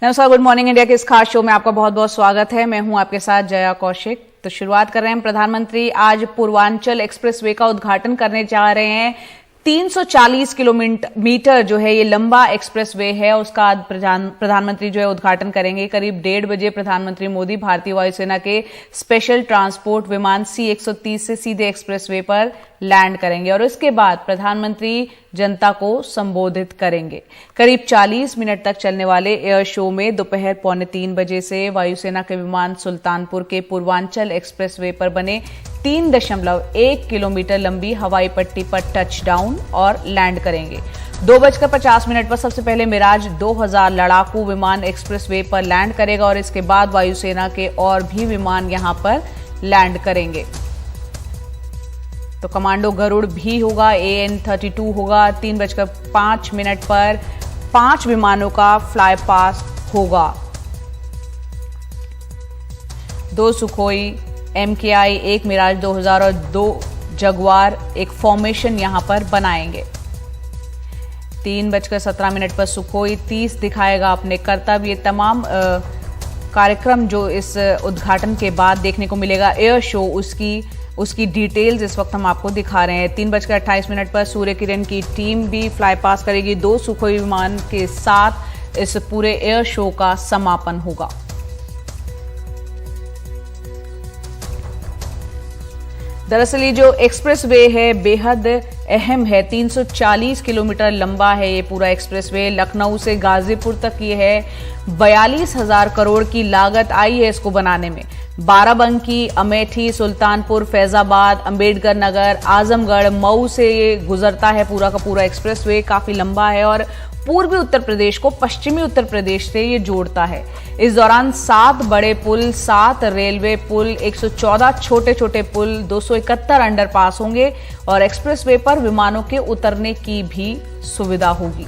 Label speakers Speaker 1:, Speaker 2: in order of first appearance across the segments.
Speaker 1: नमस्कार, good morning India के इस खास शो में आपका बहुत बहुत स्वागत है। मैं हूं आपके साथ जया कौशिक। तो शुरुआत कर रहे हैं। प्रधानमंत्री आज पूर्वांचल एक्सप्रेसवे का उद्घाटन करने जा रहे हैं। 340 किलोमीटर जो है ये लंबा एक्सप्रेसवे है, उसका प्रधानमंत्री जो है उद्घाटन करेंगे। करीब 1:30 बजे प्रधानमंत्री मोदी भारतीय वायुसेना के स्पेशल ट्रांसपोर्ट विमान C-130 से सीधे एक्सप्रेसवे पर लैंड करेंगे और इसके बाद प्रधानमंत्री जनता को संबोधित करेंगे। करीब 40 मिनट तक चलने वाले एयर शो में दोपहर 2:45 बजे से वायुसेना के विमान सुल्तानपुर के पूर्वांचल एक्सप्रेसवे पर बने 3.1 किलोमीटर लंबी हवाई पट्टी पर टच डाउन और लैंड करेंगे। 2:50 पर सबसे पहले मिराज 2000 लड़ाकू विमान एक्सप्रेसवे पर लैंड करेगा और इसके बाद वायुसेना के और भी विमान यहां पर लैंड करेंगे। तो कमांडो गरुड़ भी होगा, AN-32 होगा। 3:05 पर 5 विमानों का फ्लाई पास होगा। 2 सुखोई MKI, 1 मिराज 2000 और 2 जगुआर एक फॉर्मेशन यहां पर बनाएंगे। 3:17 पर सुखोई 30 दिखाएगा अपने करतब। ये तमाम कार्यक्रम जो इस उद्घाटन के बाद देखने को मिलेगा एयर शो, उसकी डिटेल्स इस वक्त हम आपको दिखा रहे हैं। 3:28 पर सूर्य किरण की टीम भी फ्लाई पास करेगी। 2 सुखोई विमान के साथ इस पूरे एयर शो का समापन होगा। दरअसल ये जो एक्सप्रेसवे है बेहद अहम है। 340 किलोमीटर लंबा है ये पूरा एक्सप्रेसवे। लखनऊ से गाजीपुर तक ये है। 42,000 करोड़ की लागत आई है इसको बनाने में। बाराबंकी, अमेठी, सुल्तानपुर, फैजाबाद, अंबेडकर नगर, आजमगढ़, मऊ से ये गुजरता है पूरा का पूरा एक्सप्रेसवे। काफी लंबा है और पूर्वी उत्तर प्रदेश को पश्चिमी उत्तर प्रदेश से ये जोड़ता है। इस दौरान 7 बड़े पुल, 7 रेलवे पुल, 114 छोटे छोटे पुल, 271 अंडरपास होंगे और एक्सप्रेसवे पर विमानों के उतरने की भी सुविधा होगी।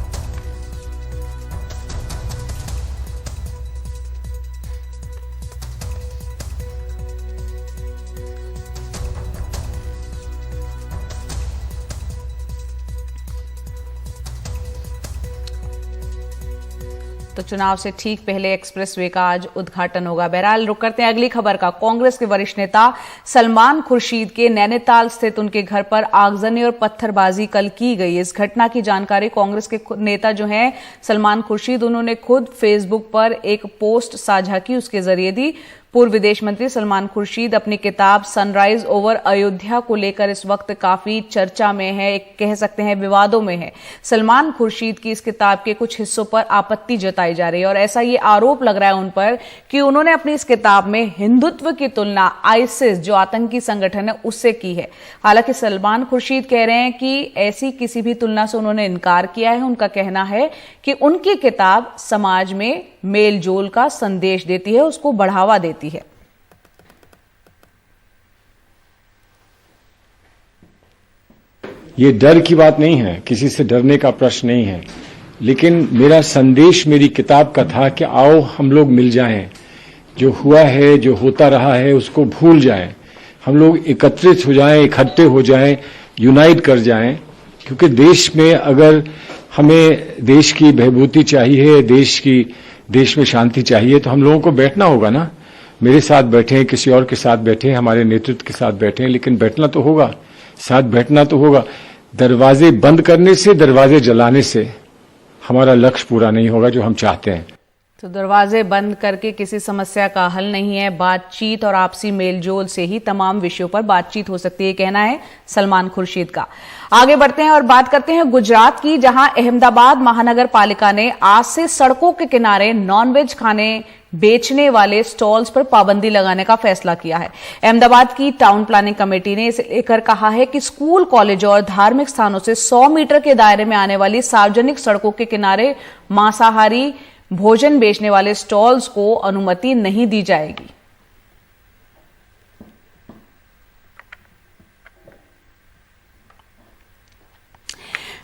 Speaker 1: तो चुनाव से ठीक पहले एक्सप्रेसवे का आज उद्घाटन होगा। बहरहाल रुक करते हैं अगली खबर का। कांग्रेस के वरिष्ठ नेता सलमान खुर्शीद के नैनीताल स्थित उनके घर पर आगजनी और पत्थरबाजी कल की गई। इस घटना की जानकारी कांग्रेस के नेता जो हैं सलमान खुर्शीद, उन्होंने खुद फेसबुक पर एक पोस्ट साझा की, उसके जरिए दी। पूर्व विदेश मंत्री सलमान खुर्शीद अपनी किताब सनराइज ओवर अयोध्या को लेकर इस वक्त काफी चर्चा में है, एक कह सकते हैं विवादों में है। सलमान खुर्शीद की इस किताब के कुछ हिस्सों पर आपत्ति जताई जा रही है और ऐसा ये आरोप लग रहा है उन पर कि उन्होंने अपनी इस किताब में हिंदुत्व की तुलना आईसिस जो आतंकी संगठन है उससे की है। हालांकि सलमान खुर्शीद कह रहे हैं कि ऐसी किसी भी तुलना से उन्होंने इनकार किया है। उनका कहना है कि उनकी किताब समाज में मेल जोल का संदेश देती है, उसको बढ़ावा देती है।
Speaker 2: ये डर की बात नहीं है, किसी से डरने का प्रश्न नहीं है, लेकिन मेरा संदेश मेरी किताब का था कि आओ हम लोग मिल जाएं, जो हुआ है, जो होता रहा है उसको भूल जाएं, हम लोग एकत्रित हो जाएं, इकट्ठे हो जाएं, यूनाइट कर जाएं। क्योंकि देश में अगर हमें देश की बहबूदी चाहिए, देश में शांति चाहिए, तो हम लोगों को बैठना होगा ना। मेरे साथ बैठे, किसी और के साथ बैठे, हमारे नेतृत्व के साथ बैठे, लेकिन बैठना तो होगा, साथ बैठना तो होगा। दरवाजे बंद करने से, दरवाजे जलाने से हमारा लक्ष्य पूरा नहीं होगा जो हम चाहते हैं।
Speaker 1: तो दरवाजे बंद करके किसी समस्या का हल नहीं है। बातचीत और आपसी मेलजोल से ही तमाम विषयों पर बातचीत हो सकती है, कहना है सलमान खुर्शीद का। आगे बढ़ते हैं और बात करते हैं गुजरात की, जहां अहमदाबाद महानगर पालिका ने आज से सड़कों के किनारे नॉनवेज खाने बेचने वाले स्टॉल्स पर पाबंदी लगाने का फैसला किया है। अहमदाबाद की टाउन प्लानिंग कमेटी ने इसे लेकर कहा है कि स्कूल, कॉलेज और धार्मिक स्थानों से 100 मीटर के दायरे में आने वाली सार्वजनिक सड़कों के किनारे मांसाहारी भोजन बेचने वाले स्टॉल्स को अनुमति नहीं दी जाएगी।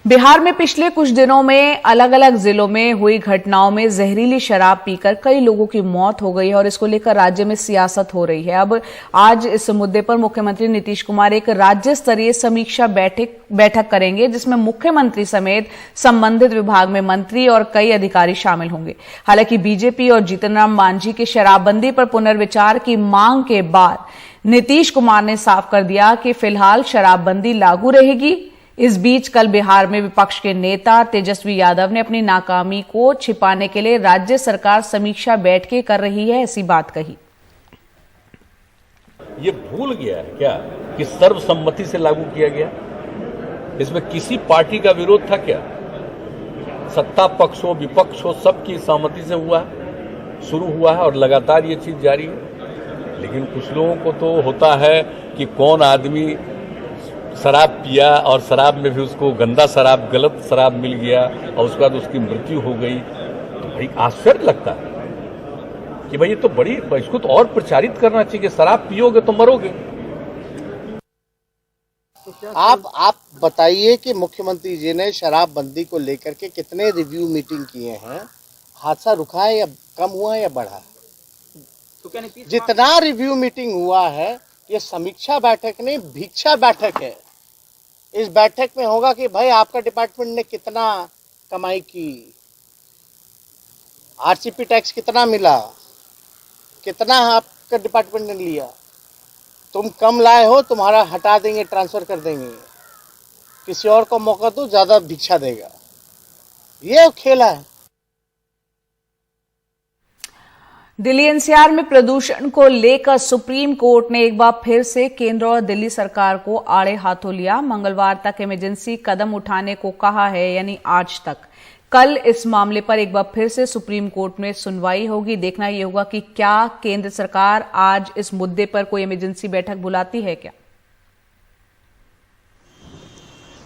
Speaker 1: बिहार में पिछले कुछ दिनों में अलग अलग जिलों में हुई घटनाओं में जहरीली शराब पीकर कई लोगों की मौत हो गई है और इसको लेकर राज्य में सियासत हो रही है। अब आज इस मुद्दे पर मुख्यमंत्री नीतीश कुमार एक राज्य स्तरीय समीक्षा बैठक करेंगे, जिसमें मुख्यमंत्री समेत संबंधित विभाग में मंत्री और कई अधिकारी शामिल होंगे। हालांकि बीजेपी और जीतन राम मांझी की शराबबंदी पर पुनर्विचार की मांग के बाद नीतीश कुमार ने साफ कर दिया कि फिलहाल शराबबंदी लागू रहेगी। इस बीच कल बिहार में विपक्ष के नेता तेजस्वी यादव ने अपनी नाकामी को छिपाने के लिए राज्य सरकार समीक्षा बैठकें कर रही है, ऐसी बात कही।
Speaker 3: ये भूल गया है क्या कि सर्वसम्मति से लागू किया गया? इसमें किसी पार्टी का विरोध था क्या? सत्ता पक्ष हो विपक्ष हो सबकी सहमति से हुआ, शुरू हुआ है और लगातार ये चीज जारी है। लेकिन कुछ लोगों को तो होता है कि कौन आदमी शराब पिया और शराब में भी उसको गंदा शराब, गलत शराब मिल गया और उसके बाद उसकी मृत्यु हो गई, तो भाई आश्चर्य लगता है कि भाई ये तो बड़ी, इसको तो और प्रचारित करना चाहिए कि शराब पियोगे तो मरोगे।
Speaker 4: आप बताइए कि मुख्यमंत्री जी ने शराबबंदी को लेकर के कितने रिव्यू मीटिंग किए हैं? हादसा रुका है या कम हुआ है या बढ़ा? जितना रिव्यू मीटिंग हुआ है ये समीक्षा बैठक नहीं, भिक्षा बैठक है। इस बैठक में होगा कि भाई आपका डिपार्टमेंट ने कितना कमाई की, आरसीपी टैक्स कितना मिला, कितना आपका डिपार्टमेंट ने लिया, तुम कम लाए हो तुम्हारा हटा देंगे, ट्रांसफर कर देंगे, किसी और को मौका दो ज्यादा भिक्षा देगा। ये खेला है।
Speaker 1: दिल्ली एनसीआर में प्रदूषण को लेकर सुप्रीम कोर्ट ने एक बार फिर से केंद्र और दिल्ली सरकार को आड़े हाथों लिया। मंगलवार तक इमरजेंसी कदम उठाने को कहा है, यानी आज तक। कल इस मामले पर एक बार फिर से सुप्रीम कोर्ट में सुनवाई होगी। देखना यह होगा कि क्या केंद्र सरकार आज इस मुद्दे पर कोई इमरजेंसी बैठक बुलाती है क्या।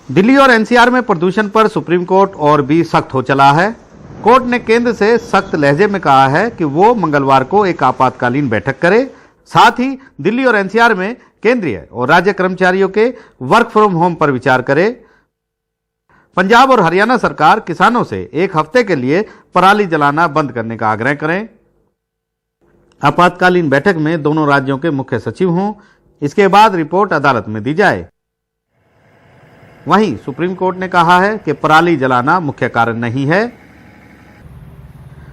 Speaker 5: दिल्ली और एनसीआर में प्रदूषण पर सुप्रीम कोर्ट और भी सख्त हो चला है। कोर्ट ने केंद्र से सख्त लहजे में कहा है कि वो मंगलवार को एक आपातकालीन बैठक करे। साथ ही दिल्ली और एनसीआर में केंद्रीय और राज्य कर्मचारियों के वर्क फ्रॉम होम पर विचार करे। पंजाब और हरियाणा सरकार किसानों से एक हफ्ते के लिए पराली जलाना बंद करने का आग्रह करें। आपातकालीन बैठक में दोनों राज्यों के मुख्य सचिव हों। इसके बाद रिपोर्ट अदालत में दी जाए। वहीं सुप्रीम कोर्ट ने कहा है कि पराली जलाना मुख्य कारण नहीं है।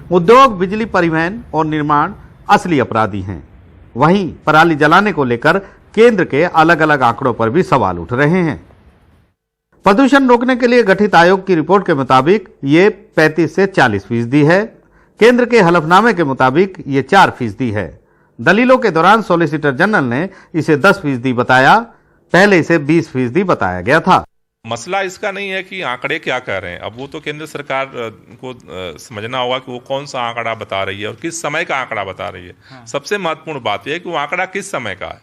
Speaker 5: उद्योग, बिजली, परिवहन और निर्माण असली अपराधी हैं। वहीं पराली जलाने को लेकर केंद्र के अलग अलग आंकड़ों पर भी सवाल उठ रहे हैं। प्रदूषण रोकने के लिए गठित आयोग की रिपोर्ट के मुताबिक ये 35 से 40% है। केंद्र के हलफनामे के मुताबिक ये 4% है। दलीलों के दौरान सॉलिसिटर जनरल ने इसे 10% बताया। पहले इसे 20% बताया गया था।
Speaker 6: मसला इसका नहीं है कि आंकड़े क्या कह रहे हैं, अब वो तो केंद्र सरकार को समझना होगा कि वो कौन सा आंकड़ा बता रही है और किस समय का आंकड़ा बता रही है। हाँ। सबसे महत्वपूर्ण बात यह है कि वो आंकड़ा किस समय का है,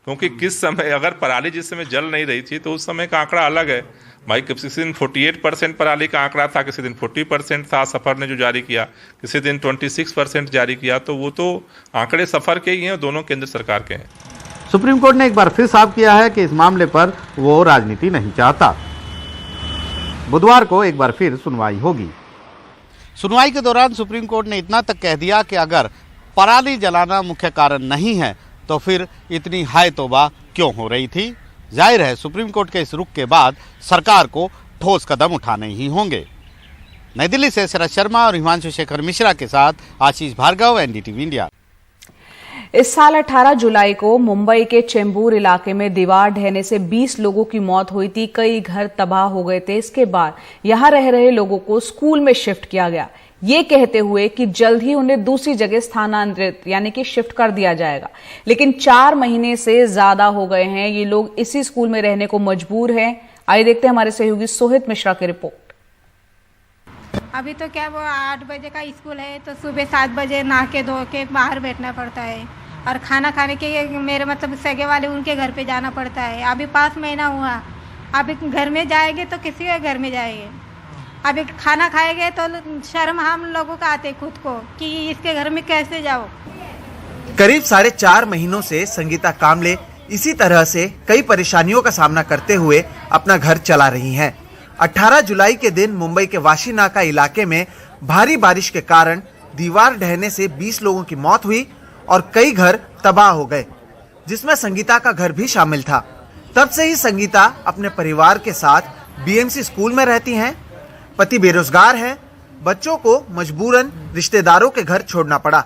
Speaker 6: क्योंकि किस समय, अगर पराली जिस समय जल नहीं रही थी तो उस समय का आंकड़ा अलग है। भाई किसी दिन 48% पराली का आंकड़ा था, किसी दिन 40% था सफर ने जो जारी किया, किसी दिन 26% जारी किया। तो वो तो आंकड़े सफर के ही हैं, दोनों केंद्र सरकार के हैं।
Speaker 5: सुप्रीम कोर्ट ने एक बार फिर साफ किया है कि इस मामले पर वो राजनीति नहीं चाहता। बुधवार को एक बार फिर सुनवाई होगी। सुनवाई के दौरान सुप्रीम कोर्ट ने इतना तक कह दिया कि अगर पराली जलाना मुख्य कारण नहीं है तो फिर इतनी हाय तौबा क्यों हो रही थी। जाहिर है सुप्रीम कोर्ट के इस रुख के बाद सरकार को ठोस कदम उठाने ही होंगे। नई दिल्ली से शरद शर्मा और हिमांशु शेखर मिश्रा के साथ आशीष भार्गव, एनडीटीवी इंडिया।
Speaker 1: इस साल 18 जुलाई को मुंबई के चेंबूर इलाके में दीवार ढहने से 20 लोगों की मौत हुई थी। कई घर तबाह हो गए थे। इसके बाद यहां रह रहे लोगों को स्कूल में शिफ्ट किया गया, ये कहते हुए कि जल्द ही उन्हें दूसरी जगह स्थानांतरित यानी कि शिफ्ट कर दिया जाएगा। लेकिन 4 महीने से ज्यादा हो गए हैं ये लोग इसी स्कूल में रहने को मजबूर हैं। आइए देखते हैं हमारे सहयोगी सोहित मिश्रा की रिपोर्ट।
Speaker 7: अभी तो क्या वो 8 बजे का स्कूल है तो सुबह 7 बजे नहा के धो के बाहर बैठना पड़ता है और खाना खाने के मेरे मतलब सगे वाले उनके घर पे जाना पड़ता है। अभी 5 महीना हुआ, अभी घर में जाएंगे तो किसी के घर में जाएंगे। अभी खाना खाएंगे तो शर्म हम लोगों का आते खुद को कि इसके घर में कैसे जाओ।
Speaker 8: करीब 4.5 महीनों से संगीता कामले इसी तरह से कई परेशानियों का सामना करते हुए अपना घर चला रही हैं। 18 जुलाई के दिन मुंबई के वाशीनाका इलाके में भारी बारिश के कारण दीवार ढहने से 20 लोगों की मौत हुई और कई घर तबाह हो गए, जिसमें संगीता का घर भी शामिल था। तब से ही संगीता अपने परिवार के साथ बीएमसी स्कूल में रहती हैं। पति बेरोजगार हैं, बच्चों को मजबूरन रिश्तेदारों के घर छोड़ना पड़ा।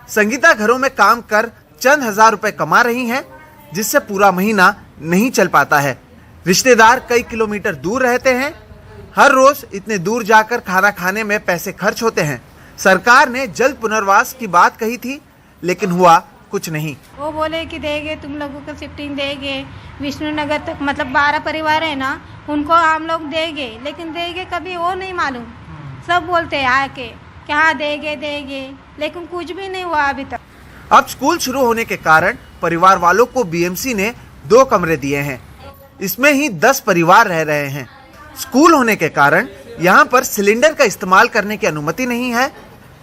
Speaker 8: संगीता घरों में काम कर चंद हजार रुपए कमा रही हैं, जिससे पूरा महीना नहीं चल पाता है। रिश्तेदार कई किलोमीटर दूर रहते हैं। हर रोज इतने दूर जाकर खाना खाने में पैसे खर्च होते हैं। सरकार ने जल्द पुनर्वास की बात कही थी, लेकिन हुआ कुछ नहीं।
Speaker 7: वो बोले कि देंगे, तुम लोगों को शिफ्टिंग देंगे विष्णुनगर तक, मतलब 12 परिवार है ना, उनको हम लोग देंगे, लेकिन देंगे कभी वो नहीं मालूम। सब बोलते हैं आके कि हाँ देंगे, लेकिन कुछ भी नहीं हुआ अभी तक।
Speaker 8: अब स्कूल शुरू होने के कारण परिवार वालों को बीएमसी ने 2 कमरे दिए हैं। इसमें ही 10 परिवार रह रहे हैं। स्कूल होने के कारण यहाँ पर सिलेंडर का इस्तेमाल करने की अनुमति नहीं है।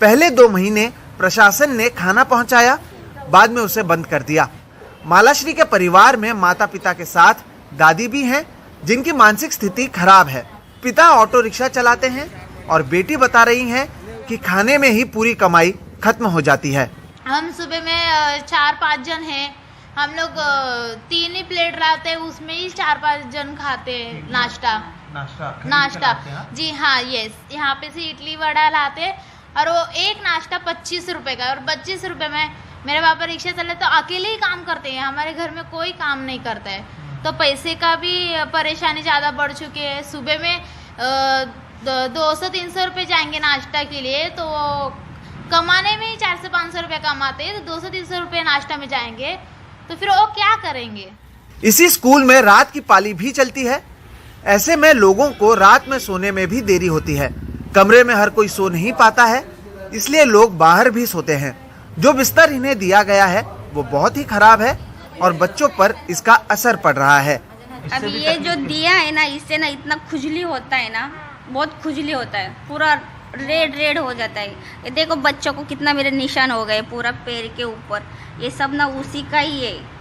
Speaker 8: पहले 2 महीने प्रशासन ने खाना पहुँचाया, बाद में उसे बंद कर दिया। मालाश्री के परिवार में माता पिता के साथ दादी भी हैं, जिनकी मानसिक स्थिति खराब है। पिता ऑटो रिक्शा चलाते हैं और बेटी बता रही हैं कि खाने में ही पूरी कमाई खत्म हो जाती है।
Speaker 9: हम सुबह में 4-5 जन हैं, हम लोग 3 ही प्लेट लाते हैं, उसमें ही 4-5 जन खाते हैं। नाश्ता जी हाँ, यस। यहाँ पे से इडली वड़ा लाते और वो एक नाश्ता 25 रुपए का, और 25 रुपए में मेरे पापा रिक्शा चले तो अकेले ही काम करते हैं। हमारे घर में कोई काम नहीं करता है, तो पैसे का भी परेशानी ज़्यादा बढ़ चुकी है। सुबह में 200-300 रुपये जाएंगे नाश्ता के लिए, तो कमाने में ही 400-500 रुपये कमाते हैं, तो 200-300 रुपये नाश्ता में जाएंगे, तो फिर वो क्या करेंगे।
Speaker 8: इसी स्कूल में रात की पाली भी चलती है। ऐसे में लोगों को रात में सोने में भी देरी होती है। कमरे में हर कोई सो नहीं पाता है, इसलिए लोग बाहर भी सोते हैं। जो बिस्तर इन्हें दिया गया है वो बहुत ही खराब है और बच्चों पर इसका असर पड़ रहा है।
Speaker 10: अभी ये जो दिया है ना, इससे ना इतना खुजली होता है ना, बहुत खुजली होता है, पूरा रेड हो जाता है। ये देखो बच्चों को कितना मेरे निशान हो गए पूरा पैर के ऊपर, ये सब ना उसी का ही है।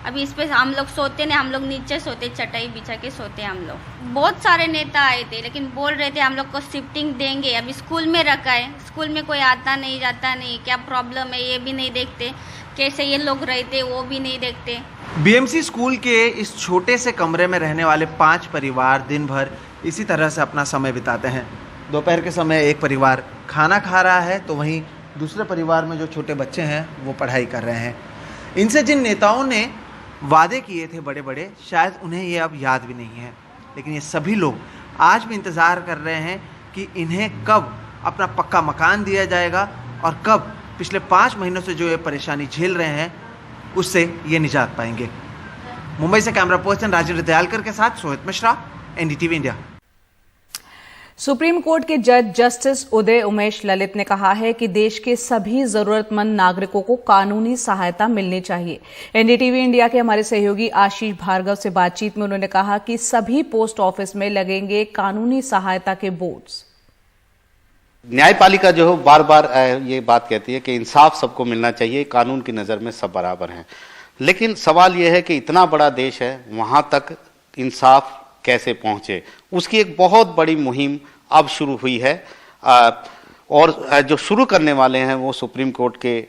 Speaker 10: अभी इस पे हम लोग सोते नहीं, हम लोग नीचे सोते, चटाई बिछा के सोते हम लोग। बहुत सारे नेता आए थे, लेकिन बोल रहे थे हम लोग को शिफ्टिंग देंगे। अभी स्कूल में रखा है, स्कूल में कोई आता नहीं जाता नहीं, क्या प्रॉब्लम है ये भी नहीं देखते, कैसे ये लोग रहते वो भी नहीं देखते।
Speaker 8: बीएमसी स्कूल के इस छोटे से कमरे में रहने वाले 5 परिवार दिन भर इसी तरह से अपना समय बिताते हैं। दोपहर के समय एक परिवार खाना खा रहा है, तो वहीं दूसरे परिवार में जो छोटे बच्चे हैं वो पढ़ाई कर रहे हैं। इनसे जिन नेताओं ने वादे किए थे बड़े बड़े, शायद उन्हें ये अब याद भी नहीं है, लेकिन ये सभी लोग आज भी इंतज़ार कर रहे हैं कि इन्हें कब अपना पक्का मकान दिया जाएगा और कब पिछले 5 महीनों से जो ये परेशानी झेल रहे हैं उससे ये निजात पाएंगे। मुंबई से कैमरा पर्सन राजेंद्र दयालकर के साथ Sohit Mishra, NDTV India.
Speaker 1: Supreme court के जज जस्टिस उदय उमेश ललित ने कहा है कि देश के सभी जरूरतमंद नागरिकों को कानूनी सहायता मिलनी चाहिए। एनडीटीवी इंडिया के हमारे सहयोगी आशीष भार्गव से बातचीत में उन्होंने कहा कि सभी पोस्ट ऑफिस में लगेंगे कानूनी सहायता के बोर्ड्स।
Speaker 11: न्यायपालिका जो है बार बार ये बात कहती है कि इंसाफ सबको मिलना चाहिए, कानून की नज़र में सब बराबर हैं, लेकिन सवाल यह है कि इतना बड़ा देश है, वहाँ तक इंसाफ कैसे पहुँचे, उसकी एक बहुत बड़ी मुहिम अब शुरू हुई है। और जो शुरू करने वाले हैं वो सुप्रीम कोर्ट के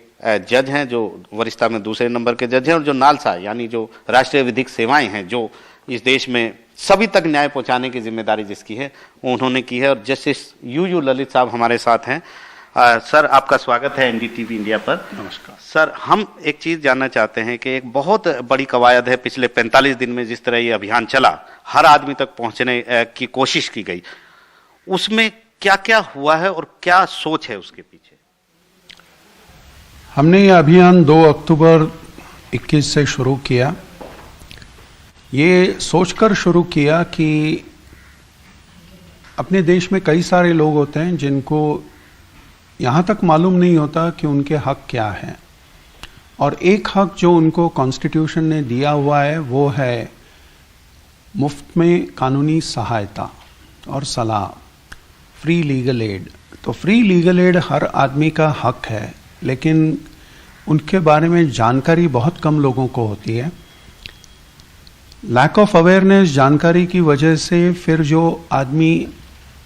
Speaker 11: जज हैं, जो वरिष्ठता में दूसरे नंबर के जज हैं, और जो नालसा यानी जो राष्ट्रीय विधिक सेवाएं हैं, जो इस देश में सभी तक न्याय पहुंचाने की जिम्मेदारी जिसकी है वो उन्होंने की है। और जस्टिस यू ललित साहब हमारे साथ हैं। सर, आपका स्वागत है एनडीटीवी इंडिया पर।
Speaker 12: नमस्कार
Speaker 11: सर, हम एक चीज़ जानना चाहते हैं कि एक बहुत बड़ी कवायद है, पिछले 45 दिन में जिस तरह ये अभियान चला, हर आदमी तक पहुंचने की कोशिश की गई, उसमें क्या क्या हुआ है और क्या सोच है उसके पीछे?
Speaker 12: हमने ये अभियान 2 अक्टूबर 21 से शुरू किया। ये सोचकर शुरू किया कि अपने देश में कई सारे लोग होते हैं जिनको यहाँ तक मालूम नहीं होता कि उनके हक क्या हैं, और एक हक जो उनको कॉन्स्टिट्यूशन ने दिया हुआ है वो है मुफ्त में कानूनी सहायता और सलाह, फ्री लीगल एड। तो फ्री लीगल एड हर आदमी का हक है, लेकिन उनके बारे में जानकारी बहुत कम लोगों को होती है। लैक ऑफ अवेयरनेस, जानकारी की वजह से फिर जो आदमी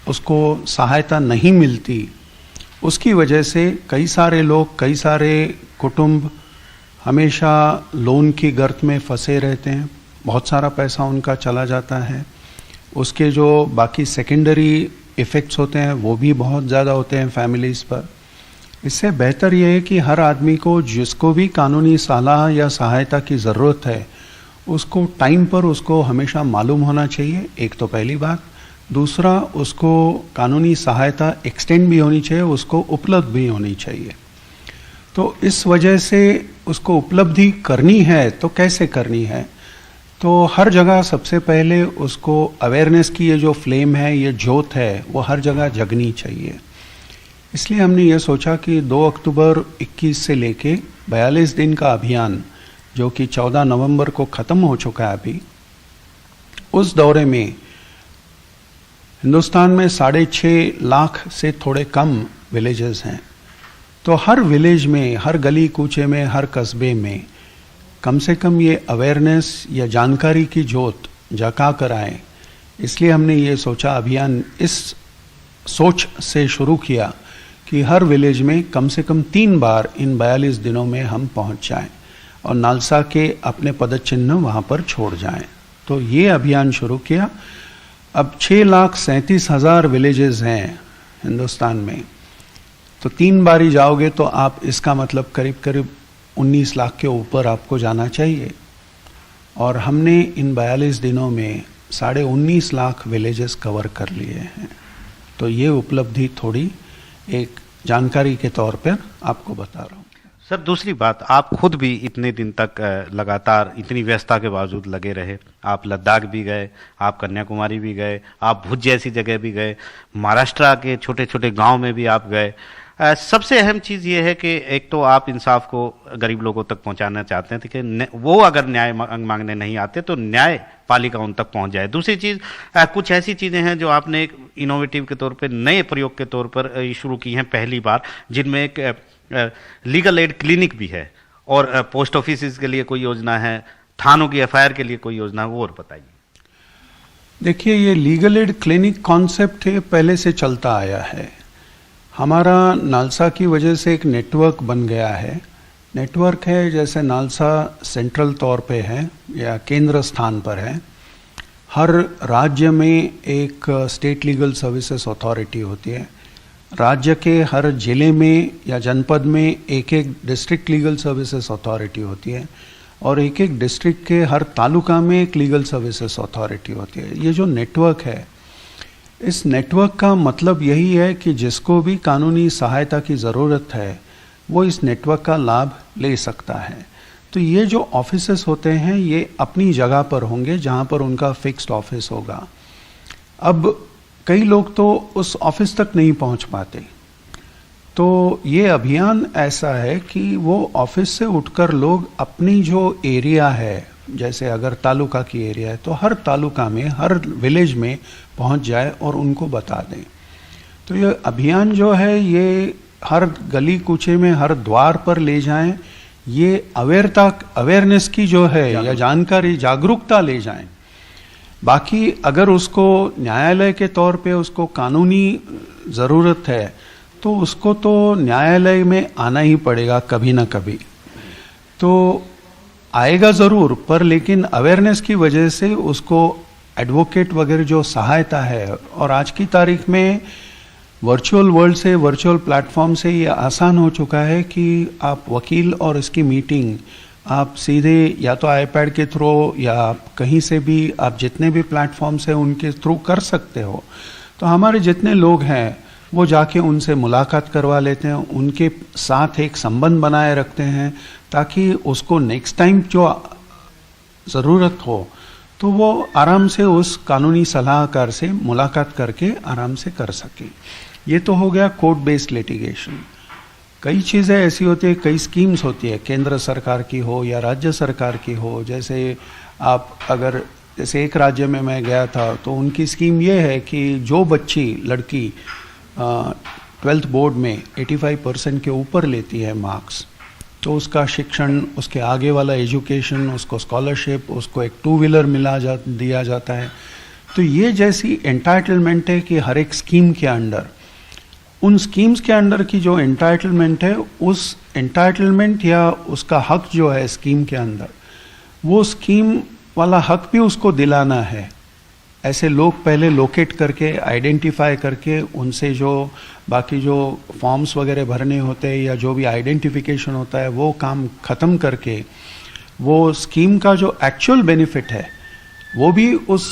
Speaker 12: उसको सहायता नहीं मिलती, उसकी वजह से कई सारे लोग, कई सारे कुटुंब हमेशा लोन की गर्त में फंसे रहते हैं। बहुत सारा पैसा उनका चला जाता है। उसके जो बाकी सेकेंडरी इफ़ेक्ट्स होते हैं वो भी बहुत ज़्यादा होते हैं फैमिलीज़ पर। इससे बेहतर यह है कि हर आदमी को, जिसको भी कानूनी सलाह या सहायता की ज़रूरत है, उसको टाइम पर उसको हमेशा मालूम होना चाहिए, एक तो पहली बात। दूसरा, उसको कानूनी सहायता एक्सटेंड भी होनी चाहिए, उसको उपलब्ध भी होनी चाहिए। तो इस वजह से उसको उपलब्धि करनी है तो कैसे करनी है? तो हर जगह सबसे पहले उसको अवेयरनेस की ये जो फ्लेम है, ये जोत है, वो हर जगह जगनी चाहिए। इसलिए हमने ये सोचा कि 2 अक्टूबर 21 से लेके 42 दिन का अभियान, जो कि 14 नवंबर को ख़त्म हो चुका है अभी, उस दौरे में हिंदुस्तान में 6.5 लाख से थोड़े कम विलेजेस हैं। तो हर विलेज में, हर गली कूचे में, हर कस्बे में कम से कम ये अवेयरनेस या जानकारी की जोत जगा कर आए। इसलिए हमने ये सोचा, अभियान इस सोच से शुरू किया कि हर विलेज में कम से कम 3 बार इन 42 दिनों में हम पहुंच जाएं और नालसा के अपने पदचिन्ह वहां पर छोड़ जाएं। तो ये अभियान शुरू किया। अब 6,37,000 विलेजेस हैं हिंदुस्तान में, तो 3 बारी जाओगे तो आप, इसका मतलब करीब करीब 19 लाख के ऊपर आपको जाना चाहिए। और हमने इन 42 दिनों में 19.5 लाख विलेजेस कवर कर लिए हैं। तो ये उपलब्धि थोड़ी एक जानकारी के तौर पर आपको बता रहा हूँ।
Speaker 11: सर, दूसरी बात, आप खुद भी इतने दिन तक लगातार इतनी व्यस्तता के बावजूद लगे रहे। आप लद्दाख भी गए, आप कन्याकुमारी भी गए, आप भुज जैसी जगह भी गए, महाराष्ट्र के छोटे छोटे गांव में भी आप गए। सबसे अहम चीज़ ये है कि एक तो आप इंसाफ को गरीब लोगों तक पहुंचाना चाहते हैं कि वो अगर न्याय मांगने नहीं आते तो न्याय पालिका उन तक पहुंच जाए। दूसरी चीज़, कुछ ऐसी चीज़ें हैं जो आपने एक इनोवेटिव के तौर पे, नए प्रयोग के तौर पर शुरू की हैं पहली बार, जिनमें एक लीगल एड क्लिनिक भी है और पोस्ट ऑफिस के लिए कोई योजना है, थानों की एफआईआर के लिए कोई योजना है, वो और बताइए।
Speaker 12: देखिए, ये लीगल एड क्लिनिक कॉन्सेप्ट है, पहले से चलता आया है। हमारा नालसा की वजह से एक नेटवर्क बन गया है। नेटवर्क है जैसे नालसा सेंट्रल तौर पे है या केंद्र स्थान पर है। हर राज्य में एक स्टेट लीगल सर्विसेज अथॉरिटी होती है। राज्य के हर जिले में या जनपद में एक एक डिस्ट्रिक्ट लीगल सर्विसेज अथॉरिटी होती है और एक एक डिस्ट्रिक्ट के हर तालुका में एक लीगल सर्विसेज अथॉरिटी होती है। ये जो नेटवर्क है, इस नेटवर्क का मतलब यही है कि जिसको भी कानूनी सहायता की ज़रूरत है वो इस नेटवर्क का लाभ ले सकता है। तो ये जो ऑफिसेस होते हैं ये अपनी जगह पर होंगे जहाँ पर उनका फिक्स्ड ऑफिस होगा। अब कई लोग तो उस ऑफिस तक नहीं पहुँच पाते, तो ये अभियान ऐसा है कि वो ऑफिस से उठकर लोग अपनी जो एरिया है, जैसे अगर तालुका की एरिया है तो हर तालुका में, हर विलेज में पहुंच जाए और उनको बता दें। तो ये अभियान जो है ये हर गली कूचे में, हर द्वार पर ले जाएं। ये अवेयरनेस की जो है या जानकारी, जागरूकता ले जाएं। बाकी अगर उसको न्यायालय के तौर पे उसको कानूनी ज़रूरत है तो उसको तो न्यायालय में आना ही पड़ेगा कभी ना कभी, तो आएगा ज़रूर, पर लेकिन अवेयरनेस की वजह से उसको एडवोकेट वगैरह जो सहायता है, और आज की तारीख में वर्चुअल वर्ल्ड से, वर्चुअल प्लेटफॉर्म से ये आसान हो चुका है कि आप वकील और इसकी मीटिंग आप सीधे या तो आईपैड के थ्रू या आप कहीं से भी, आप जितने भी प्लेटफॉर्म्स हैं उनके थ्रू कर सकते हो। तो हमारे जितने लोग हैं वो जाके उनसे मुलाकात करवा लेते हैं, उनके साथ एक संबंध बनाए रखते हैं ताकि उसको नेक्स्ट टाइम जो ज़रूरत हो तो वो आराम से उस कानूनी सलाहकार से मुलाकात करके आराम से कर सके। ये तो हो गया कोर्ट बेस्ड लिटिगेशन। कई चीज़ें ऐसी होती है, कई स्कीम्स होती है, केंद्र सरकार की हो या राज्य सरकार की हो। जैसे आप अगर, जैसे एक राज्य में मैं गया था तो उनकी स्कीम ये है कि जो बच्ची, लड़की 12th बोर्ड में 85% के ऊपर लेती है मार्क्स, तो उसका शिक्षण, उसके आगे वाला एजुकेशन, उसको स्कॉलरशिप, उसको एक 2 व्हीलर दिया जाता है। तो ये जैसी एंटाइटलमेंट है कि हर एक स्कीम के अंडर, उन स्कीम्स के अंडर की जो एंटाइटलमेंट है, उस एंटाइटलमेंट या उसका हक जो है स्कीम के अंदर, वो स्कीम वाला हक भी उसको दिलाना है। ऐसे लोग पहले लोकेट करके, आइडेंटिफाई करके, उनसे जो बाकी जो फॉर्म्स वगैरह भरने होते हैं या जो भी आइडेंटिफिकेशन होता है वो काम ख़त्म करके वो स्कीम का जो एक्चुअल बेनिफिट है वो भी उस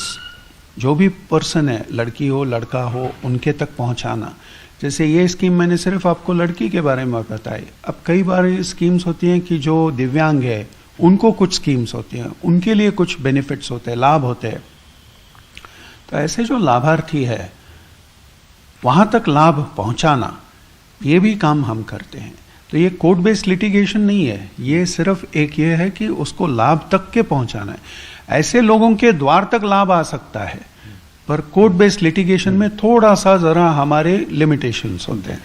Speaker 12: जो भी पर्सन है, लड़की हो लड़का हो, उनके तक पहुंचाना। जैसे ये स्कीम मैंने सिर्फ आपको लड़की के बारे में बताई। अब कई बार ये स्कीम्स होती हैं कि जो दिव्यांग है उनको कुछ स्कीम्स होती हैं, उनके लिए कुछ बेनिफिट्स होते हैं, लाभ होते हैं। तो ऐसे जो लाभार्थी है वहां तक लाभ पहुंचाना, ये भी काम हम करते हैं। तो ये कोर्ट बेस्ड लिटिगेशन नहीं है, ये सिर्फ एक ये है कि उसको लाभ तक के पहुंचाना है। ऐसे लोगों के द्वार तक लाभ आ सकता है, पर कोर्ट बेस्ड लिटिगेशन में थोड़ा सा जरा हमारे लिमिटेशंस होते हैं।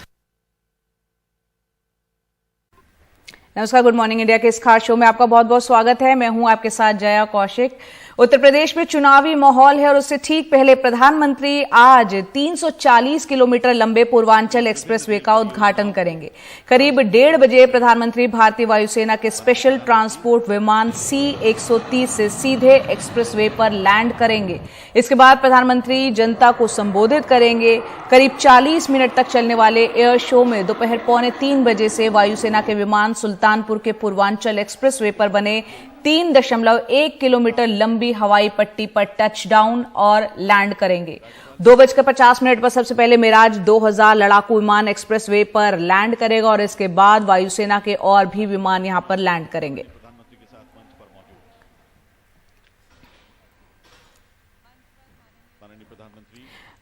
Speaker 1: नमस्कार, गुड मॉर्निंग इंडिया के इस खास शो में आपका बहुत बहुत स्वागत है। मैं हूं आपके साथ जया कौशिक। उत्तर प्रदेश में चुनावी माहौल है और उससे ठीक पहले प्रधानमंत्री आज 340 किलोमीटर लंबे पूर्वांचल एक्सप्रेसवे का उद्घाटन करेंगे। करीब 1:30 बजे प्रधानमंत्री भारतीय वायुसेना के स्पेशल ट्रांसपोर्ट विमान C-130 से सीधे एक्सप्रेसवे पर लैंड करेंगे। इसके बाद प्रधानमंत्री जनता को संबोधित करेंगे। करीब 40 मिनट तक चलने वाले एयर शो में दोपहर 2:45 बजे से वायुसेना के विमान सुल्तानपुर के पूर्वांचल एक्सप्रेसवे पर बने 3.1 किलोमीटर लंबी हवाई पट्टी पर टच डाउन और लैंड करेंगे। 2:50 पर सबसे पहले मिराज 2000 लड़ाकू विमान एक्सप्रेसवे पर लैंड करेगा और इसके बाद वायुसेना के और भी विमान यहां पर लैंड करेंगे।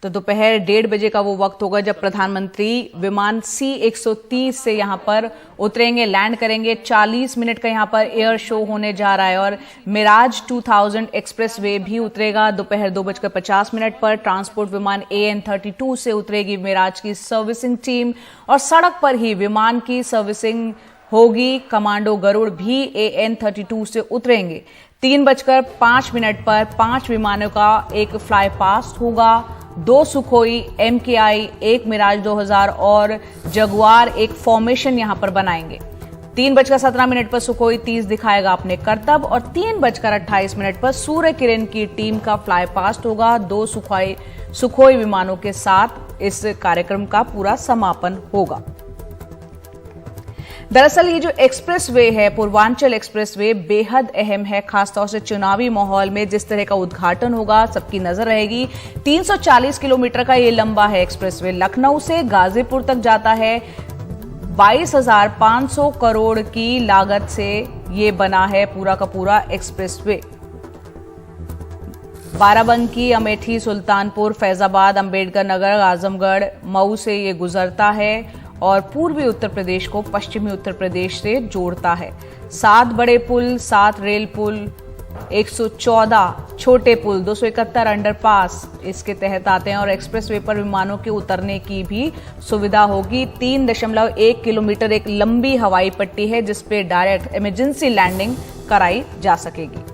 Speaker 1: तो दोपहर 1:30 बजे का वो वक्त होगा जब प्रधानमंत्री विमान C-130 से यहां पर उतरेंगे, लैंड करेंगे। 40 मिनट का यहां पर एयर शो होने जा रहा है और मिराज 2000 एक्सप्रेसवे भी उतरेगा। दोपहर 2:50 पर ट्रांसपोर्ट विमान AN-32 से उतरेगी मिराज की सर्विसिंग टीम और सड़क पर ही विमान की सर्विसिंग होगी। कमांडो गरुड़ भी AN-32 से उतरेंगे। 3:05 पर 5 विमानों का एक फ्लाई पास्ट होगा। 2 सुखोई MKI, 1 मिराज 2000 और जगुआर एक फॉर्मेशन यहां पर बनाएंगे। 3:17 पर सुखोई 30 दिखाएगा अपने करतब और 3:28 पर सूर्य किरण की टीम का फ्लाई पास्ट होगा। 2 सुखोई विमानों के साथ इस कार्यक्रम का पूरा समापन होगा। दरअसल ये जो एक्सप्रेसवे है, पूर्वांचल एक्सप्रेसवे, बेहद अहम है। खासतौर से चुनावी माहौल में जिस तरह का उद्घाटन होगा सबकी नजर रहेगी। 340 किलोमीटर का ये लंबा है एक्सप्रेसवे। लखनऊ से गाजीपुर तक जाता है। 22,500 करोड़ की लागत से ये बना है पूरा का पूरा एक्सप्रेसवे। बाराबंकी, अमेठी, सुल्तानपुर, फैजाबाद, अंबेडकर नगर, आजमगढ़, मऊ से ये गुजरता है और पूर्वी उत्तर प्रदेश को पश्चिमी उत्तर प्रदेश से जोड़ता है। 7 बड़े पुल, 7 रेल पुल, 114 छोटे पुल, 271 अंडरपास इसके तहत आते हैं और एक्सप्रेसवे पर विमानों के उतरने की भी सुविधा होगी। 3.1 किलोमीटर एक लंबी हवाई पट्टी है जिस पे डायरेक्ट इमरजेंसी लैंडिंग कराई जा सकेगी।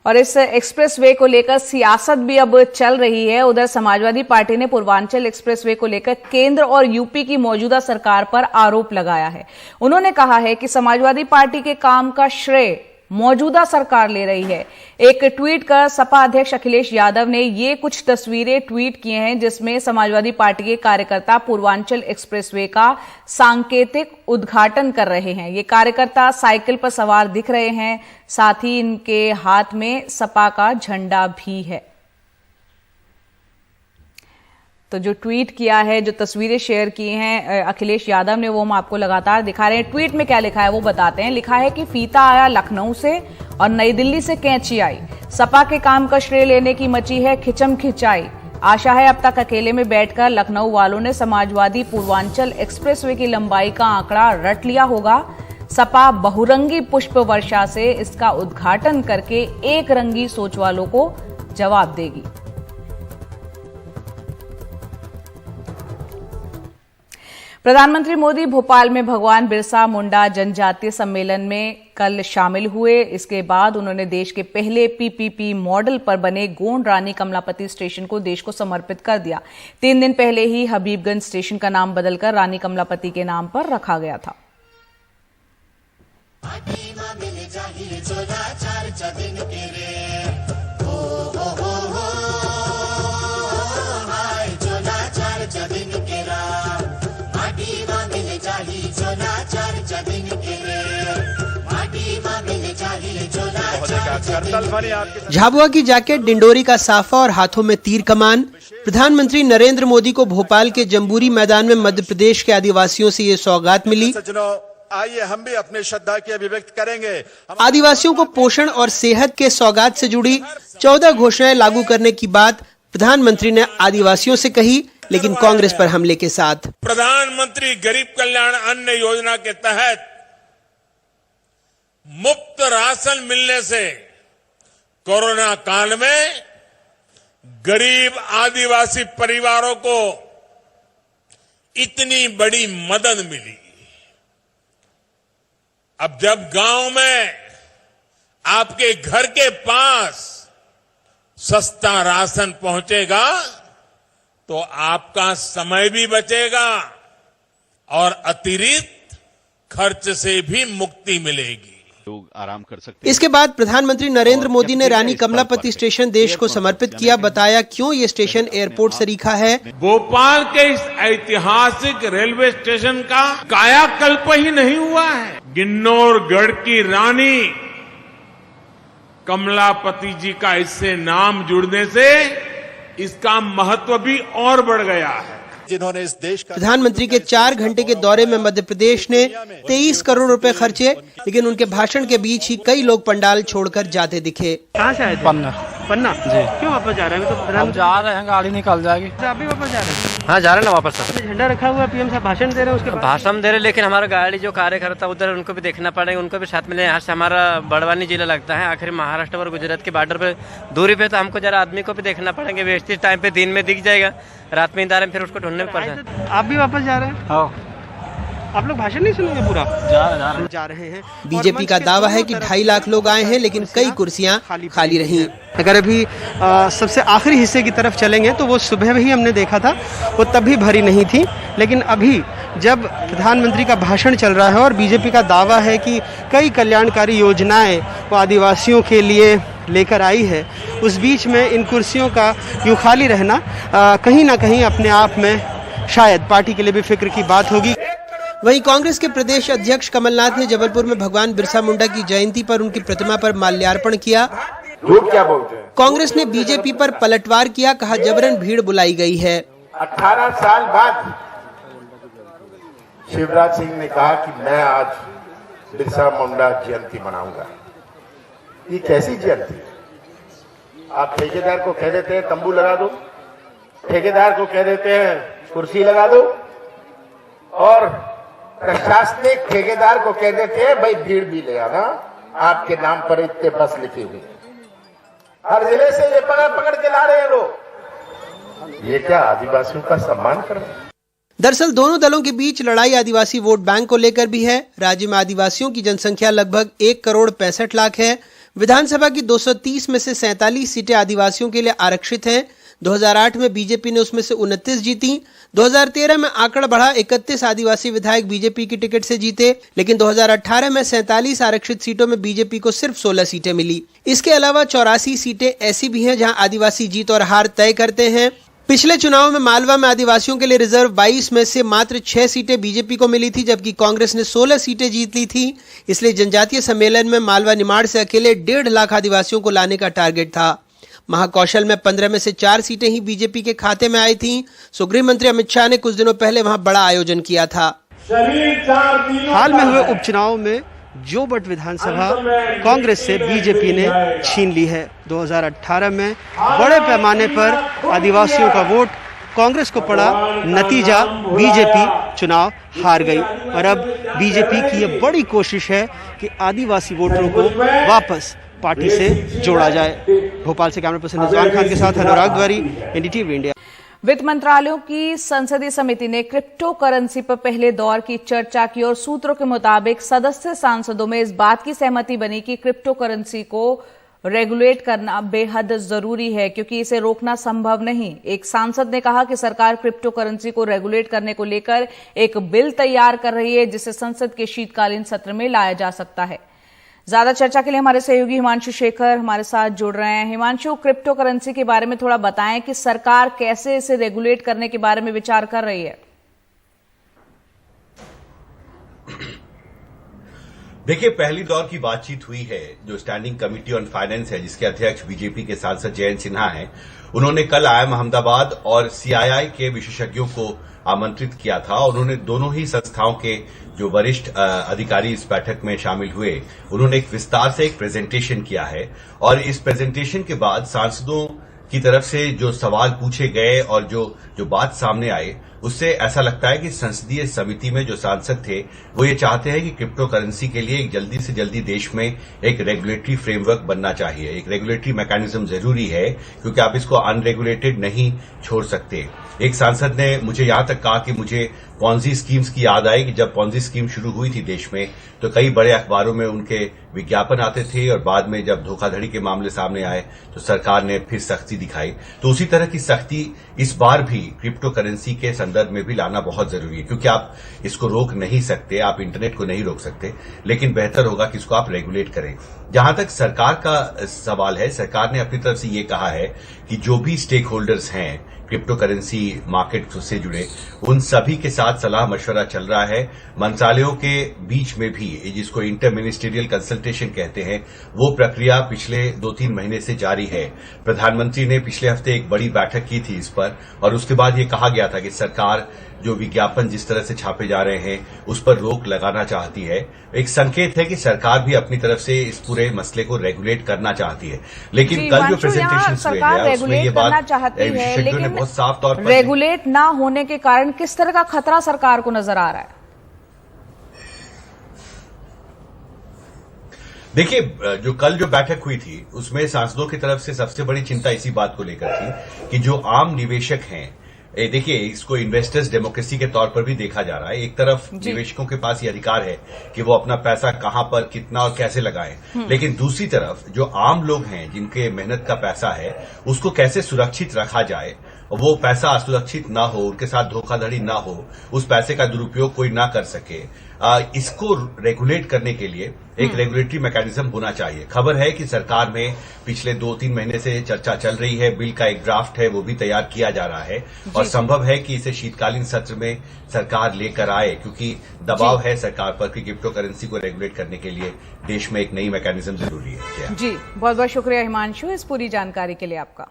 Speaker 1: और इस एक्सप्रेसवे को लेकर सियासत भी अब चल रही है। उधर समाजवादी पार्टी ने पूर्वांचल एक्सप्रेसवे को लेकर केंद्र और यूपी की मौजूदा सरकार पर आरोप लगाया है। उन्होंने कहा है कि समाजवादी पार्टी के काम का श्रेय मौजूदा सरकार ले रही है। एक ट्वीट कर सपा अध्यक्ष अखिलेश यादव ने ये कुछ तस्वीरें ट्वीट किए हैं जिसमें समाजवादी पार्टी के कार्यकर्ता पूर्वांचल एक्सप्रेसवे का सांकेतिक उद्घाटन कर रहे हैं। ये कार्यकर्ता साइकिल पर सवार दिख रहे हैं, साथ ही इनके हाथ में सपा का झंडा भी है। तो जो ट्वीट किया है, जो तस्वीरें शेयर की हैं अखिलेश यादव ने, वो हम आपको लगातार दिखा रहे हैं। ट्वीट में क्या लिखा है वो बताते हैं। लिखा है कि फीता आया लखनऊ से और नई दिल्ली से कैंची आई। सपा के काम का श्रेय लेने की मची है खिंचम खिंचाई। आशा है अब तक अकेले में बैठकर लखनऊ वालों ने समाजवादी पूर्वांचल एक्सप्रेसवे की लंबाई का आंकड़ा रट लिया होगा। सपा बहुरंगी पुष्प वर्षा से इसका उद्घाटन करके एक रंगी सोच वालों को जवाब देगी। प्रधानमंत्री मोदी भोपाल में भगवान बिरसा मुंडा जनजातीय सम्मेलन में कल शामिल हुए। इसके बाद उन्होंने देश के पहले पीपीपी मॉडल पर बने गोंड रानी कमलापति स्टेशन को देश को समर्पित कर दिया। 3 दिन पहले ही हबीबगंज स्टेशन का नाम बदलकर रानी कमलापति के नाम पर रखा गया था।
Speaker 13: झाबुआ की जैकेट, डिंडोरी का साफा और हाथों में तीर कमान। प्रधानमंत्री नरेंद्र मोदी को भोपाल के जम्बूरी मैदान में मध्य प्रदेश के आदिवासियों से ये सौगात मिली।
Speaker 14: आइए हम भी अपनी श्रद्धा की अभिव्यक्ति करेंगे।
Speaker 13: आदिवासियों को पोषण और सेहत के सौगात से जुड़ी 14 घोषणाएं लागू करने की बात प्रधानमंत्री ने आदिवासियों से कही, लेकिन कांग्रेस पर हमले के साथ।
Speaker 14: प्रधानमंत्री गरीब कल्याण अन्न योजना के तहत मुफ्त राशन मिलने से कोरोना काल में गरीब आदिवासी परिवारों को इतनी बड़ी मदद मिली। अब जब गांव में आपके घर के पास सस्ता राशन पहुंचेगा तो आपका समय भी बचेगा और अतिरिक्त खर्च से भी मुक्ति मिलेगी।
Speaker 15: लोग आराम कर सकते।
Speaker 13: इसके बाद प्रधानमंत्री नरेंद्र मोदी ने रानी कमलापति स्टेशन देश को समर्पित किया। बताया क्यों ये स्टेशन एयरपोर्ट सरीखा है।
Speaker 14: भोपाल के इस ऐतिहासिक रेलवे स्टेशन का कायाकल्प ही नहीं हुआ है। किन्नौरगढ़ की रानी कमलापति जी का इससे नाम जुड़ने से इसका महत्व भी और बढ़ गया है।
Speaker 15: जिन्होंने इस देश का
Speaker 13: प्रधानमंत्री के 4 घंटे के दौरे में मध्य प्रदेश ने 23 करोड़ रुपए खर्चे, लेकिन उनके भाषण के बीच ही कई लोग पंडाल छोड़कर जाते दिखे।
Speaker 16: कहाँ से आए थे? पन्ना जी। क्यों वापस जा रहे हैं? तो हम जा रहे हैं, गाड़ी निकल जाएगी। तो आप भी वापस जा रहे हैं? हाँ जा रहे हैं ना वापस। झंडा रखा हुआ है, पीएम साहब भाषण दे रहे हैं, उसके भाषण दे रहे हैं, लेकिन हमारा गाड़ी जो कार्यकर्ता उधर उनको भी देखना पड़ेगा, उनको भी साथ में। यहाँ से हमारा बड़वानी जिला लगता है, आखिर महाराष्ट्र और गुजरात के बॉर्डर पे दूरी पे, तो हमको जरा आदमी को भी देखना पड़ेगा। व्यवस्थित टाइम पे दिन में दिख जाएगा, रात में इंतजार में फिर उसको ढूंढने में पड़ेगा। आप भी वापस जा रहे हैं? हाँ। आप लोग भाषण नहीं सुनेंगे पूरा? जा रहे हैं।
Speaker 13: बीजेपी का दावा है कि 2.5 लाख लोग आए हैं, लेकिन कई कुर्सियां खाली रहीं।
Speaker 16: अगर अभी सबसे आखिरी हिस्से की तरफ चलेंगे तो वो सुबह भी हमने देखा था, वो तब भी भरी नहीं थी। लेकिन अभी जब प्रधानमंत्री का भाषण चल रहा है और बीजेपी का दावा है कि कई कल्याणकारी योजनाएं वो आदिवासियों के लिए लेकर आई है, उस बीच में इन कुर्सियों का यूँ खाली रहना कहीं ना कहीं अपने आप में शायद पार्टी के लिए भी फिक्र की बात होगी।
Speaker 13: वहीं कांग्रेस के प्रदेश अध्यक्ष कमलनाथ ने जबलपुर में भगवान बिरसा मुंडा की जयंती पर उनकी प्रतिमा पर माल्यार्पण किया।
Speaker 17: झूठ क्या बोलते हैं?
Speaker 13: कांग्रेस ने बीजेपी पर पलटवार किया, कहा जबरन भीड़ बुलाई गई है।
Speaker 17: 18 साल बाद शिवराज सिंह ने कहा कि मैं आज बिरसा मुंडा जयंती मनाऊंगा। ये कैसी जयंती है? आप ठेकेदार को कह देते हैं तंबू लगा दो, ठेकेदार को कह देते हैं कुर्सी लगा दो, और प्रशासनिक ठेकेदार को कह देते हैं भाई भीड़ भी ले आना, आपके नाम पर इतने बस लिखे हुए। हर जिले से ये पकड़ के ला रहे हैं लोग। ये क्या आदिवासियों का सम्मान कर रहे हैं?
Speaker 13: दरअसल दोनों दलों के बीच लड़ाई आदिवासी वोट बैंक को लेकर भी है। राज्य में आदिवासियों की जनसंख्या लगभग 1 करोड़ 65 लाख है। विधानसभा की 230 में से 47 सीटें आदिवासियों के लिए आरक्षित हैं। 2008 में बीजेपी ने उसमें से 29 जीती। 2013 में आंकड़ा बढ़ा, 31 आदिवासी विधायक बीजेपी की टिकट से जीते, लेकिन 2018 में 47 आरक्षित सीटों में बीजेपी को सिर्फ 16 सीटें मिली। इसके अलावा 84 सीटें ऐसी भी हैं जहां आदिवासी जीत और हार तय करते हैं। पिछले चुनाव में मालवा में आदिवासियों के लिए रिजर्व 22 में से मात्र 6 सीटें बीजेपी को मिली थी, जबकि कांग्रेस ने 16 सीटें जीत ली थी। इसलिए जनजातीय सम्मेलन में मालवा निमाड़ से अकेले 1.5 लाख आदिवासियों को लाने का टारगेट था। महाकौशल में 15 में से 4 सीटें ही बीजेपी के खाते में आई थीं। गृह मंत्री अमित शाह ने कुछ दिनों पहले वहां बड़ा आयोजन किया था।
Speaker 16: हाल में हुए उपचुनाव में जोबट विधानसभा कांग्रेस से बीजेपी ने छीन ली है। 2018 में बड़े पैमाने पर आदिवासियों का वोट
Speaker 13: कांग्रेस को पड़ा नतीजा, बीजेपी चुनाव हार गई। और अब बीजेपी की ये बड़ी कोशिश है कि आदिवासी वोटरों को वापस पार्टी से जोड़ा जाए। भोपाल से कैमरा पर्सन रिजवान खान के साथ अनुराग द्वारी, एनडीटीवी इंडिया।
Speaker 1: वित्त मंत्रालयों की संसदीय समिति ने क्रिप्टो करेंसी पर पहले दौर की चर्चा की और सूत्रों के मुताबिक सदस्य सांसदों में इस बात की सहमति बनी कि क्रिप्टो करेंसी को रेगुलेट करना बेहद जरूरी है क्योंकि इसे रोकना संभव नहीं। एक सांसद ने कहा कि सरकार क्रिप्टो करेंसी को रेगुलेट करने को लेकर एक बिल तैयार कर रही है जिसे संसद के शीतकालीन सत्र में लाया जा सकता है। ज्यादा चर्चा के लिए हमारे सहयोगी हिमांशु शेखर हमारे साथ जुड़ रहे हैं। हिमांशु, क्रिप्टो करेंसी के बारे में थोड़ा बताएं कि सरकार कैसे इसे रेगुलेट करने के बारे में विचार कर रही है।
Speaker 15: देखिए, पहली दौर की बातचीत हुई है जो स्टैंडिंग कमेटी ऑन फाइनेंस है, जिसके अध्यक्ष बीजेपी के सांसद जयंत सिन्हा हैं। उन्होंने कल IIM अहमदाबाद और CII के विशेषज्ञों को आमंत्रित किया था और उन्होंने दोनों ही संस्थाओं के जो वरिष्ठ अधिकारी इस बैठक में शामिल हुए, उन्होंने एक विस्तार से एक प्रेजेंटेशन किया है। और इस प्रेजेंटेशन के बाद सांसदों की तरफ से जो सवाल पूछे गए और जो बात सामने आई, उससे ऐसा लगता है कि संसदीय समिति में जो सांसद थे वो ये चाहते हैं कि क्रिप्टो करेंसी के लिए एक जल्दी से जल्दी देश में एक रेगुलेटरी फ्रेमवर्क बनना चाहिए। एक रेगुलेटरी मैकेनिज्म जरूरी है क्योंकि आप इसको अनरेगुलेटेड नहीं छोड़ सकते। एक सांसद ने मुझे यहां तक कहा कि मुझे पॉन्जी स्कीम्स की याद आई कि जब पॉन्जी स्कीम शुरू हुई थी देश में तो कई बड़े अखबारों में उनके विज्ञापन आते थे और बाद में जब धोखाधड़ी के मामले सामने आए तो सरकार ने फिर सख्ती दिखाई। तो उसी तरह की सख्ती इस बार भी क्रिप्टो करेंसी के संदर्भ में भी लाना बहुत जरूरी है क्योंकि आप इसको रोक नहीं सकते, आप इंटरनेट को नहीं रोक सकते, लेकिन बेहतर होगा कि इसको आप रेगुलेट करें। जहां तक सरकार का सवाल है, सरकार ने अपनी तरफ से ये कहा है कि जो भी स्टेक होल्डर्स हैं क्रिप्टो करेंसी मार्केट से जुड़े, उन सभी के साथ सलाह मशवरा चल रहा है। मंत्रालयों के बीच में भी, जिसको इंटर मिनिस्टीरियल कंसल्टेशन कहते हैं, वो प्रक्रिया पिछले 2-3 महीने से जारी है। प्रधानमंत्री ने पिछले हफ्ते एक बड़ी बैठक की थी इस पर और उसके बाद ये कहा गया था कि सरकार जो विज्ञापन जिस तरह से छापे जा रहे हैं उस पर रोक लगाना चाहती है। एक संकेत है कि सरकार भी अपनी तरफ से इस पूरे मसले को रेगुलेट करना चाहती है। लेकिन कल जो प्रेजेंटेशन हुए हैं उसमें ये बात विशेषज्ञों ने बहुत साफ तौर पर
Speaker 1: रेगुलेट ना होने के कारण किस तरह का खतरा सरकार को नजर आ रहा है?
Speaker 15: देखिए, जो कल जो बैठक हुई थी उसमें सांसदों की तरफ से सबसे बड़ी चिंता इसी बात को लेकर थी कि जो आम निवेशक हैं, देखिए इसको इन्वेस्टर्स डेमोक्रेसी के तौर पर भी देखा जा रहा है। एक तरफ निवेशकों के पास ये अधिकार है कि वो अपना पैसा कहां पर, कितना और कैसे लगाएं, लेकिन दूसरी तरफ जो आम लोग हैं जिनके मेहनत का पैसा है उसको कैसे सुरक्षित रखा जाए, वो पैसा असुरक्षित ना हो, उनके साथ धोखाधड़ी ना हो, उस पैसे का दुरुपयोग कोई ना कर सके। इसको रेगुलेट करने के लिए एक रेगुलेटरी मैकेनिज्म होना चाहिए। खबर है कि सरकार में पिछले 2-3 महीने से चर्चा चल रही है, बिल का एक ड्राफ्ट है वो भी तैयार किया जा रहा है और संभव है कि इसे शीतकालीन सत्र में सरकार लेकर आए क्योंकि दबाव है सरकार पर कि क्रिप्टो करेंसी को रेगुलेट करने के लिए देश में एक नई मैकेनिज्म जरूरी है।
Speaker 1: जी, बहुत बहुत शुक्रिया हिमांशु इस पूरी जानकारी के लिए आपका।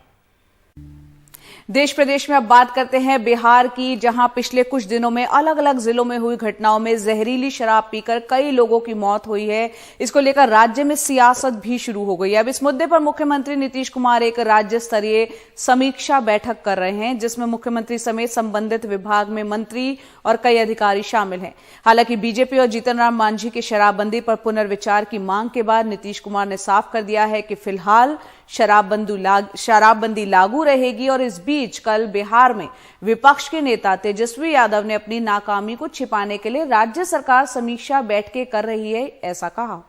Speaker 1: देश प्रदेश में अब बात करते हैं बिहार की, जहां पिछले कुछ दिनों में अलग अलग जिलों में हुई घटनाओं में जहरीली शराब पीकर कई लोगों की मौत हुई है। इसको लेकर राज्य में सियासत भी शुरू हो गई है। अब इस मुद्दे पर मुख्यमंत्री नीतीश कुमार एक राज्य स्तरीय समीक्षा बैठक कर रहे हैं जिसमें मुख्यमंत्री समेत संबंधित विभाग में मंत्री और कई अधिकारी शामिल हैं। हालांकि बीजेपी और जीतन राम मांझी की शराबबंदी पर पुनर्विचार की मांग के बाद नीतीश कुमार ने साफ कर दिया है कि फिलहाल शराबबंदी लागू रहेगी। और इस बीच कल बिहार में विपक्ष के नेता तेजस्वी यादव ने अपनी नाकामी को छिपाने के लिए राज्य सरकार समीक्षा बैठकें कर रही है, ऐसा कहा।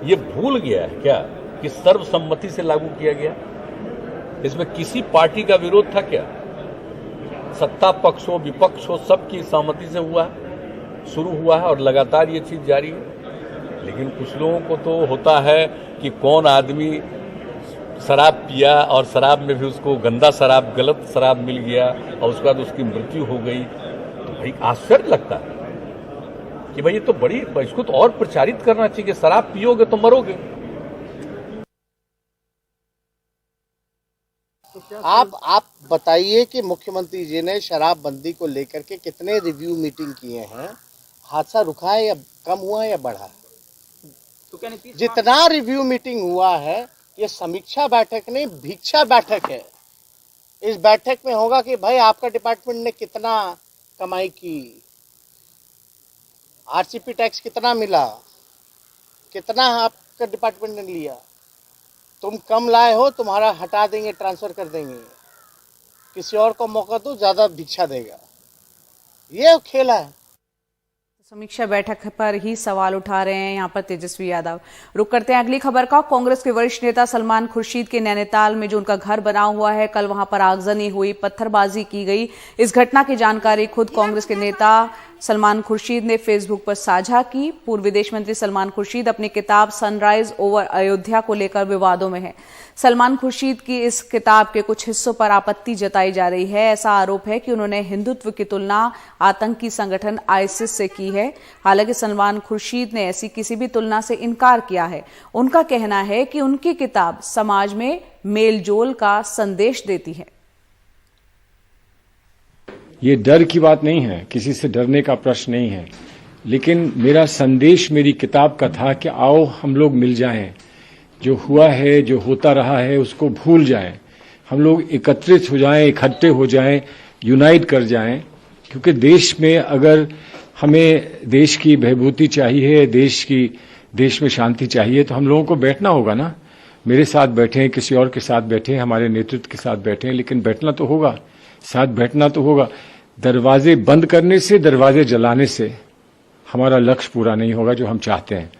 Speaker 3: ये भूल गया है क्या कि सर्वसम्मति से लागू किया गया? इसमें किसी पार्टी का विरोध था क्या? सत्ता पक्ष हो विपक्ष हो सबकी सहमति से हुआ, शुरू हुआ है और लगातार ये चीज जारी है। लेकिन कुछ लोगों को तो होता है कि कौन आदमी शराब पिया और शराब में भी उसको गंदा शराब, गलत शराब मिल गया और उसके बाद उसकी मृत्यु हो गई, तो भाई आश्चर्य लगता है कि भाई ये तो बड़ी, इसको तो और प्रचारित करना चाहिए कि शराब पियोगे तो मरोगे।
Speaker 4: आप बताइए कि मुख्यमंत्री जी ने शराबबंदी को लेकर के कितने रिव्यू मीटिंग किए हैं? हादसा रुका है या कम हुआ है या बढ़ा है? तो जितना रिव्यू मीटिंग हुआ है ये समीक्षा बैठक नहीं, भिक्षा बैठक है। इस बैठक में होगा कि भाई आपका डिपार्टमेंट ने कितना कमाई की, आरसीपी टैक्स कितना मिला, कितना आपका डिपार्टमेंट ने लिया, तुम कम लाए हो तुम्हारा हटा देंगे, ट्रांसफर कर देंगे, किसी और को मौका दो ज्यादा भिक्षा देगा। ये खेला है।
Speaker 1: समीक्षा बैठक पर ही सवाल उठा रहे हैं यहाँ पर तेजस्वी यादव। रुक करते हैं अगली खबर का। कांग्रेस के वरिष्ठ नेता सलमान खुर्शीद के नैनीताल में जो उनका घर बना हुआ है, कल वहां पर आगजनी हुई, पत्थरबाजी की गई। इस घटना की जानकारी खुद कांग्रेस के नेता सलमान खुर्शीद ने फेसबुक पर साझा की। पूर्व विदेश मंत्री सलमान खुर्शीद अपनी किताब सनराइज ओवर अयोध्या को लेकर विवादों में है। सलमान खुर्शीद की इस किताब के कुछ हिस्सों पर आपत्ति जताई जा रही है। ऐसा आरोप है कि उन्होंने हिंदुत्व की तुलना आतंकी संगठन आईसिस से की है। हालांकि सलमान खुर्शीद ने ऐसी किसी भी तुलना से इनकार किया है। उनका कहना है कि उनकी किताब समाज में मेलजोल का संदेश देती है।
Speaker 2: ये डर की बात नहीं है, किसी से डरने का प्रश्न नहीं है, लेकिन मेरा संदेश मेरी किताब का था कि आओ हम लोग मिल जाएं, जो हुआ है, जो होता रहा है उसको भूल जाएं, हम लोग एकत्रित हो जाएं, इकट्ठे हो जाएं, यूनाइट कर जाएं। क्योंकि देश में अगर हमें देश की बहबूती चाहिए, देश में शांति चाहिए, तो हम लोगों को बैठना होगा ना। मेरे साथ बैठे, किसी और के साथ बैठे, हमारे नेतृत्व के साथ बैठे, लेकिन बैठना तो होगा, साथ बैठना तो होगा। दरवाजे बंद करने से, दरवाजे जलाने से हमारा लक्ष्य पूरा नहीं होगा जो हम चाहते हैं।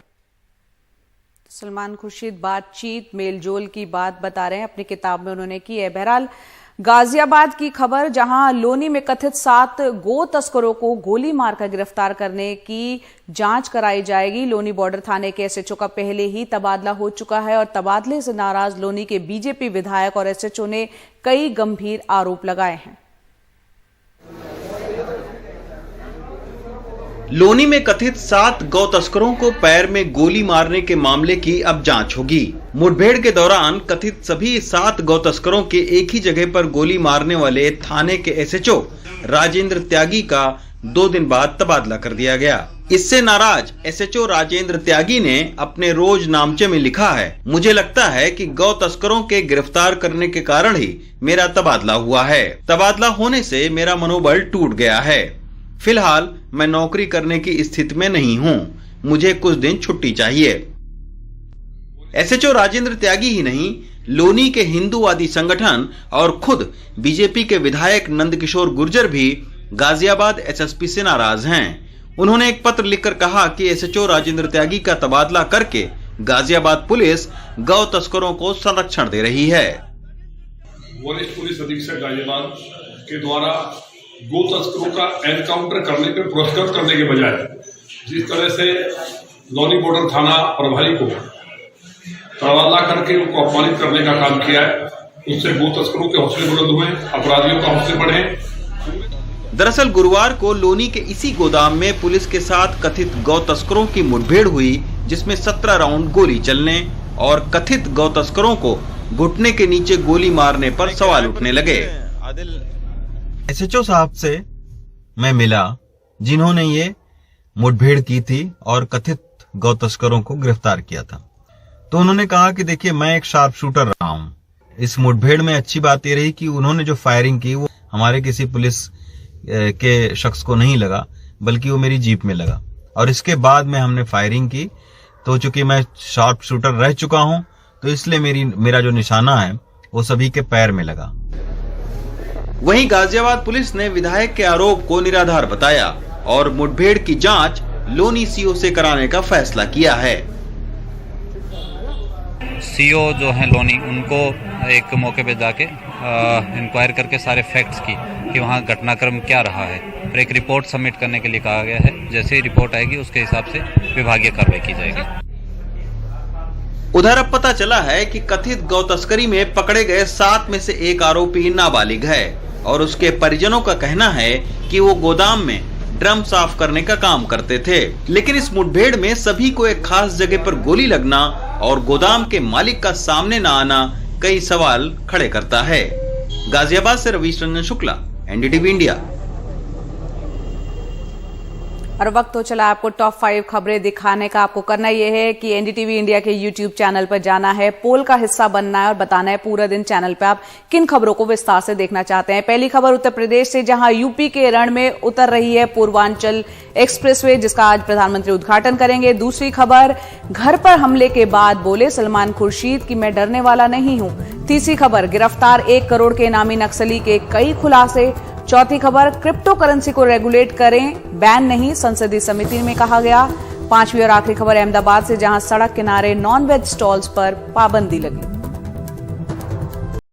Speaker 1: सलमान खुर्शीद बातचीत मेलजोल की बात बता रहे हैं, अपनी किताब में उन्होंने की है। बहरहाल गाजियाबाद की खबर, जहां लोनी में कथित 7 गो तस्करों को गोली मारकर गिरफ्तार करने की जांच कराई जाएगी। लोनी बॉर्डर थाने के एसएचओ का पहले ही तबादला हो चुका है और तबादले से नाराज लोनी के बीजेपी विधायक और एसएचओ ने कई गंभीर आरोप लगाए हैं।
Speaker 18: लोनी में कथित 7 गौ तस्करों को पैर में गोली मारने के मामले की अब जांच होगी। मुठभेड़ के दौरान कथित सभी 7 गौ तस्करों के एक ही जगह पर गोली मारने वाले थाने के एसएचओ राजेंद्र त्यागी का 2 दिन बाद तबादला कर दिया गया। इससे नाराज एसएचओ राजेंद्र त्यागी ने अपने रोज नामचे में लिखा है, मुझे लगता है कि गौ तस्करों के गिरफ्तार करने के कारण ही मेरा तबादला हुआ है। तबादला होने से मेरा मनोबल टूट गया है। फिलहाल मैं नौकरी करने की स्थिति में नहीं हूं, मुझे कुछ दिन छुट्टी चाहिए। एसएचओ राजेंद्र त्यागी ही नहीं, लोनी के हिंदूवादी संगठन और खुद बीजेपी के विधायक नंदकिशोर गुर्जर भी गाजियाबाद एसएसपी से नाराज हैं। उन्होंने एक पत्र लिखकर कहा कि एसएचओ राजेंद्र त्यागी का तबादला करके गाजियाबाद पुलिस गौ तस्करों को संरक्षण दे रही है।
Speaker 19: वरिष्ठ पुलिस अधीक्षक गाजियाबाद के द्वारा गो तस्करों का एनकाउंटर करने पर पुरस्कृत करने के बजाय जिस तरह से लोनी बॉर्डर थाना प्रभारी को तबादला करके उनको अपमानित करने का काम किया है, उससे गो तस्करों के हौसले बुलंद हुए, अपराधियों का हौसले बढ़े।
Speaker 18: दरअसल गुरुवार को लोनी के इसी गोदाम में पुलिस के साथ कथित गौ तस्करों की मुठभेड़ हुई, जिसमें 17 राउंड गोली चलने और कथित गौ तस्करों को घुटने के नीचे गोली मारने पर सवाल उठने लगे।
Speaker 20: एसएचओ साहब से मैं मिला जिन्होंने ये मुठभेड़ की थी और कथित गौ तस्करों को गिरफ्तार किया था। तो उन्होंने कहा कि देखिए मैं एक शार्प शूटर रहा हूं। इस मुठभेड़ में अच्छी बात यह रही कि उन्होंने जो फायरिंग की वो हमारे किसी पुलिस के शख्स को नहीं लगा, बल्कि वो मेरी जीप में लगा और इसके बाद में हमने फायरिंग की। तो चूंकि मैं शार्प शूटर रह चुका हूं तो इसलिए मेरा जो निशाना है वो सभी के पैर में लगा।
Speaker 18: वहीं गाजियाबाद पुलिस ने विधायक के आरोप को निराधार बताया और मुठभेड़ की जांच लोनी सीओ से कराने का फैसला किया है।
Speaker 21: सीओ जो है लोनी, उनको एक मौके पे जाके इंक्वायर करके सारे फैक्ट्स की कि वहाँ घटनाक्रम क्या रहा है और एक रिपोर्ट सबमिट करने के लिए कहा गया है। जैसे ही रिपोर्ट आएगी उसके हिसाब से विभागीय कार्रवाई की जाएगी।
Speaker 18: उधर अब पता चला है कि कथित गौ तस्करी में पकड़े गए 7 में से एक आरोपी नाबालिग है और उसके परिजनों का कहना है कि वो गोदाम में ड्रम साफ करने का काम करते थे। लेकिन इस मुठभेड़ में सभी को एक खास जगह पर गोली लगना और गोदाम के मालिक का सामने न आना कई सवाल खड़े करता है। गाजियाबाद से रवीश रंजन शुक्ला, एनडीटीवी इंडिया।
Speaker 1: और वक्त हो चला आपको टॉप 5 खबरें दिखाने का। आपको करना यह है कि एनडीटीवी इंडिया के यूट्यूब चैनल पर जाना है, पोल का हिस्सा बनना है और बताना है पूरा दिन चैनल पर आप किन खबरों को विस्तार से देखना चाहते हैं। पहली खबर उत्तर प्रदेश से, जहां यूपी के रण में उतर रही है पूर्वांचल एक्सप्रेसवे, जिसका आज प्रधानमंत्री उद्घाटन करेंगे। दूसरी खबर, घर पर हमले के बाद बोले सलमान खुर्शीद कि मैं डरने वाला नहीं हूं। तीसरी खबर, गिरफ्तार 1 करोड़ के इनामी नक्सली के कई खुलासे। चौथी खबर, क्रिप्टो करेंसी को रेगुलेट करें, बैन नहीं, संसदीय समिति में कहा गया। पांचवी और आखिरी खबर अहमदाबाद से, जहां सड़क किनारे नॉन वेज स्टॉल्स पर पाबंदी लगी।